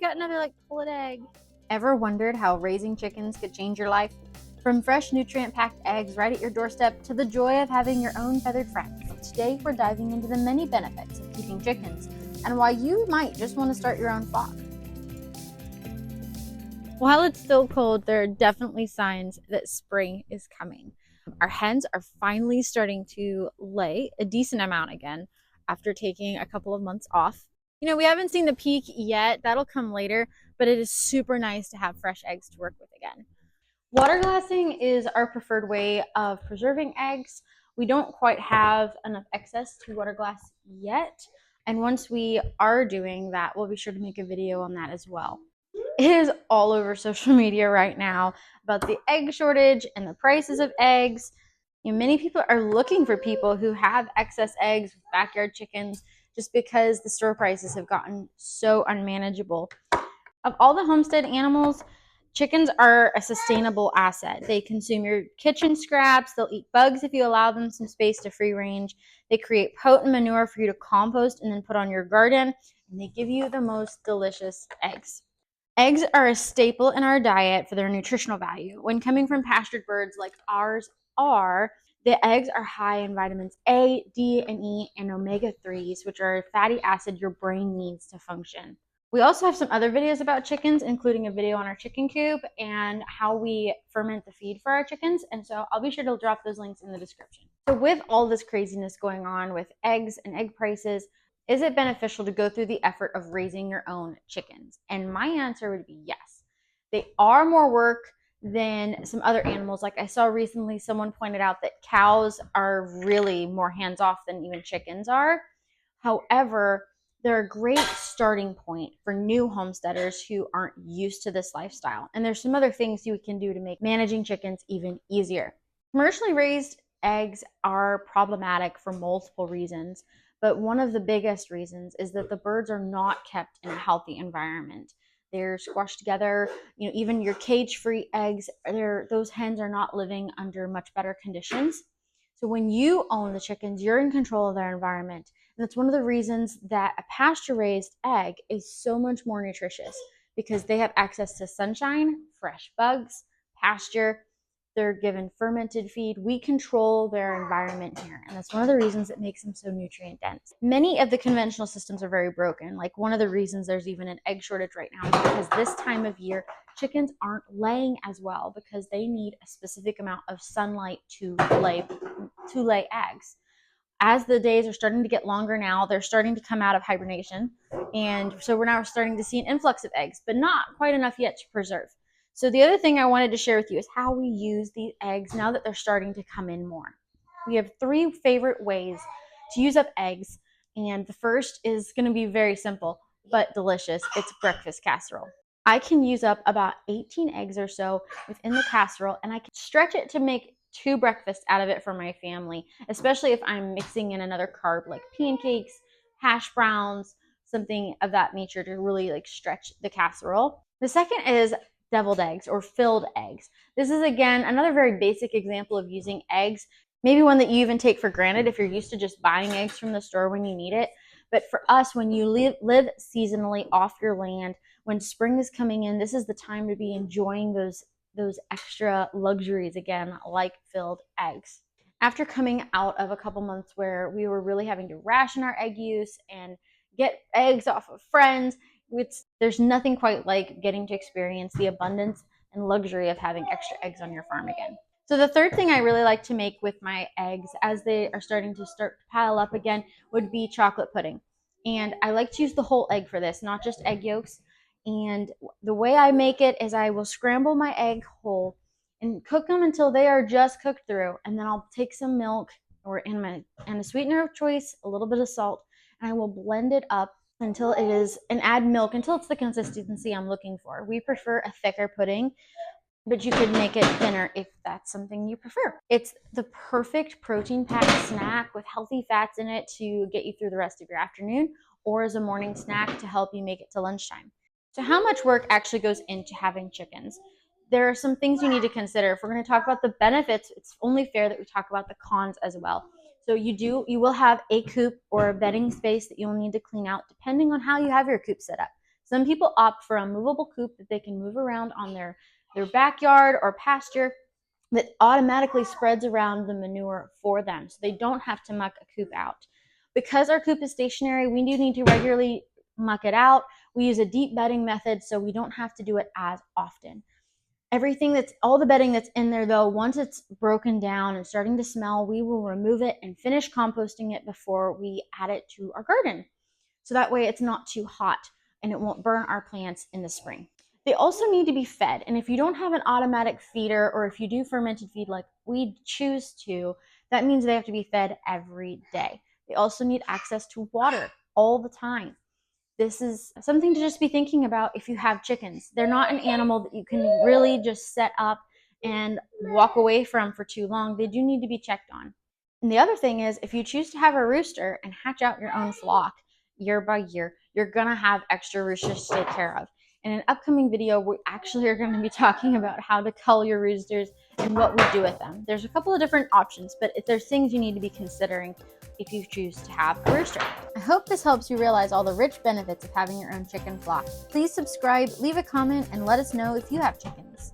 got another like pullet egg. Ever wondered how raising chickens could change your life? From fresh nutrient-packed eggs right at your doorstep to the joy of having your own feathered friends. Today we're diving into the many benefits of keeping chickens and why you might just want to start your own flock. While it's still cold, there are definitely signs that spring is coming. Our hens are finally starting to lay a decent amount again after taking a couple of months off. You know, we haven't seen the peak yet, that'll come later, but it is super nice to have fresh eggs to work with again. Water glassing is our preferred way of preserving eggs. We don't quite have enough excess to water glass yet, and once we are doing that, we'll be sure to make a video on that as well. It is all over social media right now about the egg shortage and the prices of eggs. You know, many people are looking for people who have excess eggs with backyard chickens just because the store prices have gotten so unmanageable. Of all the homestead animals, chickens are a sustainable asset. They consume your kitchen scraps. They'll eat bugs if you allow them some space to free range. They create potent manure for you to compost and then put on your garden. And they give you the most delicious eggs. Eggs are a staple in our diet for their nutritional value. When coming from pastured birds like ours are, the eggs are high in vitamins A, D, and E, and omega-3s, which are a fatty acid your brain needs to function. We also have some other videos about chickens, including a video on our chicken coop and how we ferment the feed for our chickens. And so I'll be sure to drop those links in the description. So with all this craziness going on with eggs and egg prices, is it beneficial to go through the effort of raising your own chickens? And my answer would be yes. They are more work than some other animals. Like I saw recently, someone pointed out that cows are really more hands-off than even chickens are. However, they're a great starting point for new homesteaders who aren't used to this lifestyle. And there's some other things you can do to make managing chickens even easier. Commercially raised eggs are problematic for multiple reasons. But one of the biggest reasons is that the birds are not kept in a healthy environment. They're squashed together. You know, even your cage-free eggs, those hens are not living under much better conditions. So when you own the chickens, you're in control of their environment. And that's one of the reasons that a pasture-raised egg is so much more nutritious, because they have access to sunshine, fresh bugs, pasture. They're given fermented feed. We control their environment here, and that's one of the reasons it makes them so nutrient dense. Many of the conventional systems are very broken. Like one of the reasons there's even an egg shortage right now is because this time of year, chickens aren't laying as well because they need a specific amount of sunlight to lay eggs. As the days are starting to get longer now, they're starting to come out of hibernation, and so we're now starting to see an influx of eggs, but not quite enough yet to preserve. So the other thing I wanted to share with you is how we use these eggs now that they're starting to come in more. We have 3 favorite ways to use up eggs, and the first is going to be very simple but delicious. It's breakfast casserole. I can use up about 18 eggs or so within the casserole, and I can stretch it to make 2 breakfasts out of it for my family, especially if I'm mixing in another carb like pancakes, hash browns, something of that nature to really like stretch the casserole. The second is deviled eggs or filled eggs. This is again another very basic example of using eggs, maybe one that you even take for granted if you're used to just buying eggs from the store when you need it. But for us, when you live seasonally off your land, when spring is coming in, this is the time to be enjoying those extra luxuries again, like filled eggs. After coming out of a couple months where we were really having to ration our egg use and get eggs off of friends, there's nothing quite like getting to experience the abundance and luxury of having extra eggs on your farm again. So the third thing I really like to make with my eggs as they are starting to pile up again would be chocolate pudding. And I like to use the whole egg for this, not just egg yolks. And the way I make it is I will scramble my egg whole and cook them until they are just cooked through. And then I'll take some milk and a sweetener of choice, a little bit of salt, and I will blend it up until it is, and add milk until it's the consistency I'm looking for. We prefer a thicker pudding, but you could make it thinner if that's something you prefer. It's the perfect protein-packed snack with healthy fats in it to get you through the rest of your afternoon, or as a morning snack to help you make it to lunchtime. So how much work actually goes into having chickens? There are some things you need to consider. If we're going to talk about the benefits, it's only fair that we talk about the cons as well. So you will have a coop or a bedding space that you'll need to clean out depending on how you have your coop set up. Some people opt for a movable coop that they can move around on their backyard or pasture that automatically spreads around the manure for them, so they don't have to muck a coop out. Because our coop is stationary, we do need to regularly muck it out. We use a deep bedding method, so we don't have to do it as often. All the bedding that's in there though, once it's broken down and starting to smell, we will remove it and finish composting it before we add it to our garden. So that way it's not too hot and it won't burn our plants in the spring. They also need to be fed. And if you don't have an automatic feeder, or if you do fermented feed like we choose to, that means they have to be fed every day. They also need access to water all the time. This is something to just be thinking about if you have chickens. They're not an animal that you can really just set up and walk away from for too long. They do need to be checked on. And the other thing is, if you choose to have a rooster and hatch out your own flock year by year, you're gonna have extra roosters to take care of. In an upcoming video, we actually are going to be talking about how to cull your roosters and what we do with them. There's a couple of different options, but there's things you need to be considering if you choose to have a rooster. I hope this helps you realize all the rich benefits of having your own chicken flock. Please subscribe, leave a comment, and let us know if you have chickens.